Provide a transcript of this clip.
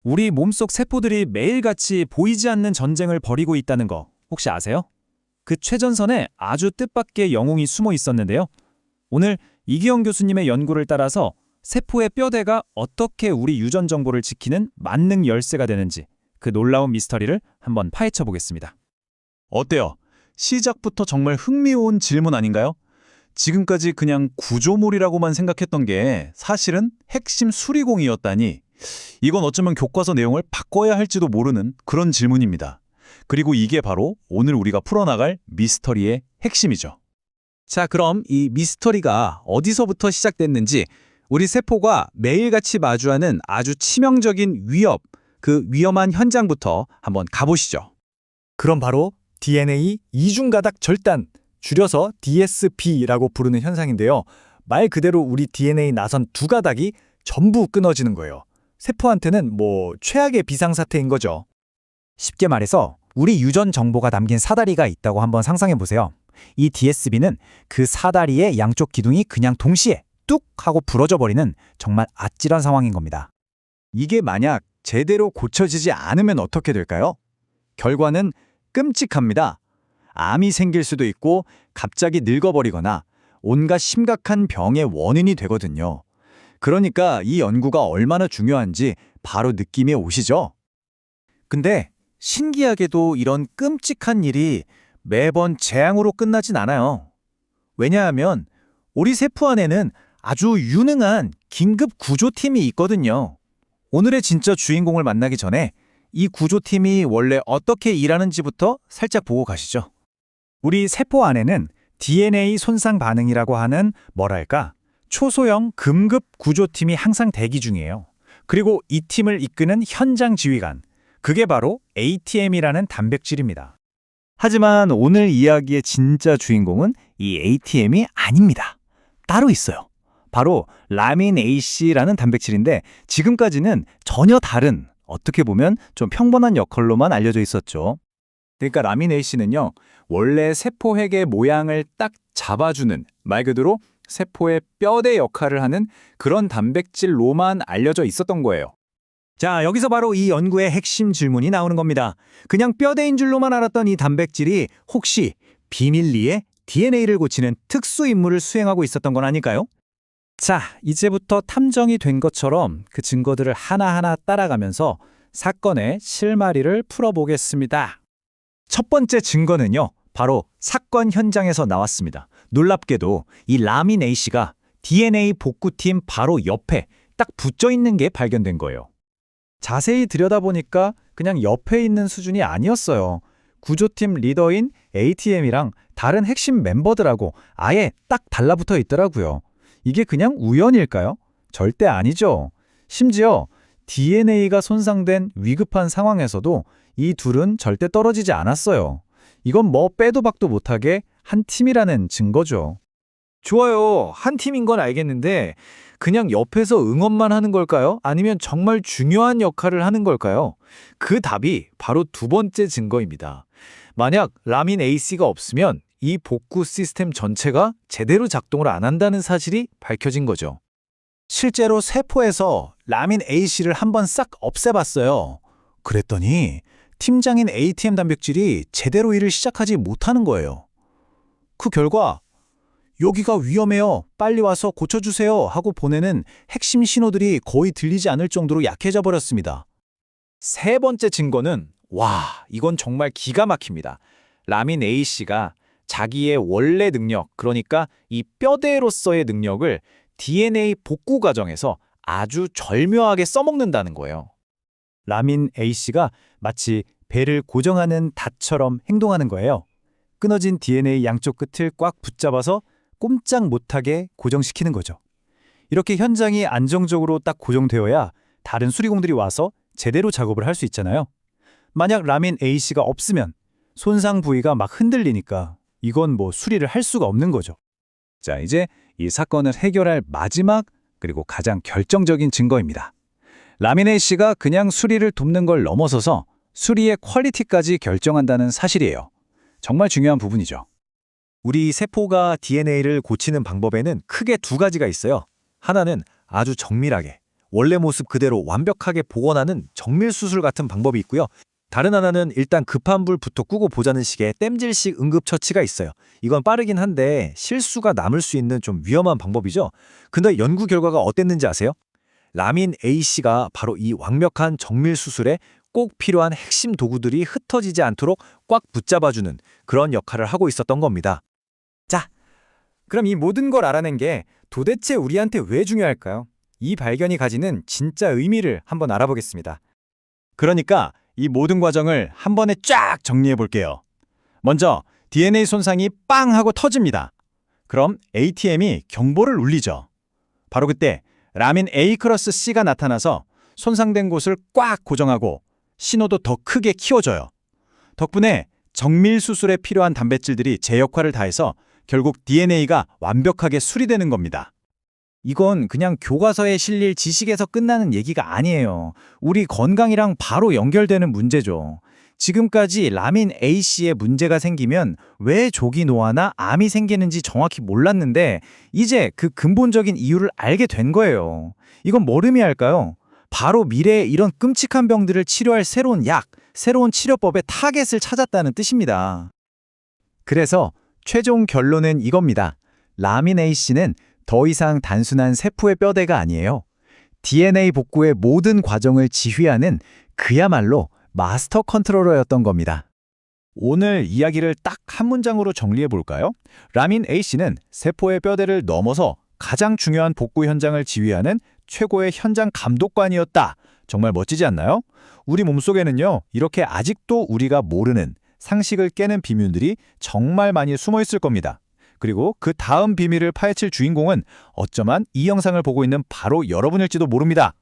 우리 몸속 세포들이 매일같이 보이지 않는 전쟁을 벌이고 있다는 거 혹시 아세요? 그 최전선에 아주 뜻밖의 영웅이 숨어 있었는데요. 오늘 이기영 교수님의 연구를 따라서 세포의 뼈대가 어떻게 우리 유전 정보를 지키는 만능 열쇠가 되는지 그 놀라운 미스터리를 한번 파헤쳐 보겠습니다. 어때요? 시작부터 정말 흥미로운 질문 아닌가요? 지금까지 그냥 구조물이라고만 생각했던 게 사실은 핵심 수리공이었다니, 이건 어쩌면 교과서 내용을 바꿔야 할지도 모르는 그런 질문입니다. 그리고 이게 바로 오늘 우리가 풀어나갈 미스터리의 핵심이죠. 자, 그럼 이 미스터리가 어디서부터 시작됐는지, 우리 세포가 매일같이 마주하는 아주 치명적인 위협, 그 위험한 현장부터 한번 가보시죠. 그럼 바로 DNA 이중가닥 절단, 줄여서 DSP라고 부르는 현상인데요. 말 그대로 우리 DNA 나선 두 가닥이 전부 끊어지는 거예요. 세포한테는 최악의 비상사태인 거죠. 쉽게 말해서 우리 유전 정보가 담긴 사다리가 있다고 한번 상상해 보세요. 이 DSB는 그 사다리의 양쪽 기둥이 그냥 동시에 뚝 하고 부러져 버리는 정말 아찔한 상황인 겁니다. 이게 만약 제대로 고쳐지지 않으면 어떻게 될까요? 결과는 끔찍합니다. 암이 생길 수도 있고 갑자기 늙어버리거나 온갖 심각한 병의 원인이 되거든요. 그러니까 이 연구가 얼마나 중요한지 바로 느낌이 오시죠? 근데 신기하게도 이런 끔찍한 일이 매번 재앙으로 끝나진 않아요. 왜냐하면 우리 세포 안에는 아주 유능한 긴급 구조팀이 있거든요. 오늘의 진짜 주인공을 만나기 전에 이 구조팀이 원래 어떻게 일하는지부터 살짝 보고 가시죠. 우리 세포 안에는 DNA 손상 반응이라고 하는 초소형 금급 구조팀이 항상 대기 중이에요. 그리고 이 팀을 이끄는 현장 지휘관, 그게 바로 ATM이라는 단백질입니다. 하지만 오늘 이야기의 진짜 주인공은 이 ATM이 아닙니다. 따로 있어요. 바로 라민 A씨라는 단백질인데 지금까지는 전혀 다른, 어떻게 보면 좀 평범한 역할로만 알려져 있었죠. 그러니까 라민 A씨는요, 원래 세포핵의 모양을 딱 잡아주는, 말 그대로 세포의 뼈대 역할을 하는 그런 단백질로만 알려져 있었던 거예요. 자, 여기서 바로 이 연구의 핵심 질문이 나오는 겁니다. 그냥 뼈대인 줄로만 알았던 이 단백질이 혹시 비밀리에 DNA를 고치는 특수 임무를 수행하고 있었던 건 아닐까요? 자, 이제부터 탐정이 된 것처럼 그 증거들을 하나하나 따라가면서 사건의 실마리를 풀어보겠습니다. 첫 번째 증거는요, 바로 사건 현장에서 나왔습니다. 놀랍게도 이 라민 A씨가 DNA 복구팀 바로 옆에 딱 붙어 있는 게 발견된 거예요. 자세히 들여다보니까 그냥 옆에 있는 수준이 아니었어요. 구조팀 리더인 ATM이랑 다른 핵심 멤버들하고 아예 딱 달라붙어 있더라고요. 이게 그냥 우연일까요? 절대 아니죠. 심지어 DNA가 손상된 위급한 상황에서도 이 둘은 절대 떨어지지 않았어요. 이건 빼도 박도 못하게 한 팀이라는 증거죠. 좋아요. 한 팀인 건 알겠는데 그냥 옆에서 응원만 하는 걸까요? 아니면 정말 중요한 역할을 하는 걸까요? 그 답이 바로 두 번째 증거입니다. 만약 라민 A씨가 없으면 이 복구 시스템 전체가 제대로 작동을 안 한다는 사실이 밝혀진 거죠. 실제로 세포에서 라민 A씨를 한번 싹 없애봤어요. 그랬더니 팀장인 ATM 단백질이 제대로 일을 시작하지 못하는 거예요. 그 결과 여기가 위험해요. 빨리 와서 고쳐주세요 하고 보내는 핵심 신호들이 거의 들리지 않을 정도로 약해져 버렸습니다. 세 번째 증거는 이건 정말 기가 막힙니다. 라민 A씨가 자기의 원래 능력, 그러니까 이 뼈대로서의 능력을 DNA 복구 과정에서 아주 절묘하게 써먹는다는 거예요. 라민 A씨가 마치 배를 고정하는 닷처럼 행동하는 거예요. 끊어진 DNA 양쪽 끝을 꽉 붙잡아서 꼼짝 못하게 고정시키는 거죠. 이렇게 현장이 안정적으로 딱 고정되어야 다른 수리공들이 와서 제대로 작업을 할 수 있잖아요. 만약 라민 A씨가 없으면 손상 부위가 막 흔들리니까 이건 수리를 할 수가 없는 거죠. 자, 이제 이 사건을 해결할 마지막 그리고 가장 결정적인 증거입니다. 라민 A씨가 그냥 수리를 돕는 걸 넘어서서 수리의 퀄리티까지 결정한다는 사실이에요. 정말 중요한 부분이죠. 우리 세포가 DNA를 고치는 방법에는 크게 두 가지가 있어요. 하나는 아주 정밀하게, 원래 모습 그대로 완벽하게 복원하는 정밀 수술 같은 방법이 있고요. 다른 하나는 일단 급한 불부터 끄고 보자는 식의 땜질식 응급처치가 있어요. 이건 빠르긴 한데 실수가 남을 수 있는 좀 위험한 방법이죠. 근데 연구 결과가 어땠는지 아세요? 라민 A씨가 바로 이 완벽한 정밀 수술에 꼭 필요한 핵심 도구들이 흩어지지 않도록 꽉 붙잡아주는 그런 역할을 하고 있었던 겁니다. 자, 그럼 이 모든 걸 알아낸 게 도대체 우리한테 왜 중요할까요? 이 발견이 가지는 진짜 의미를 한번 알아보겠습니다. 그러니까 이 모든 과정을 한 번에 쫙 정리해 볼게요. 먼저 DNA 손상이 빵 하고 터집니다. 그럼 ATM이 경보를 울리죠. 바로 그때 라민 A 크로스 C가 나타나서 손상된 곳을 꽉 고정하고 신호도 더 크게 키워줘요. 덕분에 정밀 수술에 필요한 단백질들이 제 역할을 다해서 결국 DNA가 완벽하게 수리되는 겁니다. 이건 그냥 교과서에 실릴 지식에서 끝나는 얘기가 아니에요. 우리 건강이랑 바로 연결되는 문제죠. 지금까지 라민 A씨의 문제가 생기면 왜 조기 노화나 암이 생기는지 정확히 몰랐는데 이제 그 근본적인 이유를 알게 된 거예요. 이건 뭘 의미할까요? 바로 미래에 이런 끔찍한 병들을 치료할 새로운 약, 새로운 치료법의 타겟을 찾았다는 뜻입니다. 그래서 최종 결론은 이겁니다. 라민 A씨는 더 이상 단순한 세포의 뼈대가 아니에요. DNA 복구의 모든 과정을 지휘하는 그야말로 마스터 컨트롤러였던 겁니다. 오늘 이야기를 딱 한 문장으로 정리해 볼까요? 라민 A씨는 세포의 뼈대를 넘어서 가장 중요한 복구 현장을 지휘하는 최고의 현장 감독관이었다. 정말 멋지지 않나요? 우리 몸속에는요, 이렇게 아직도 우리가 모르는 상식을 깨는 비밀들이 정말 많이 숨어 있을 겁니다. 그리고 그 다음 비밀을 파헤칠 주인공은 어쩌면 이 영상을 보고 있는 바로 여러분일지도 모릅니다.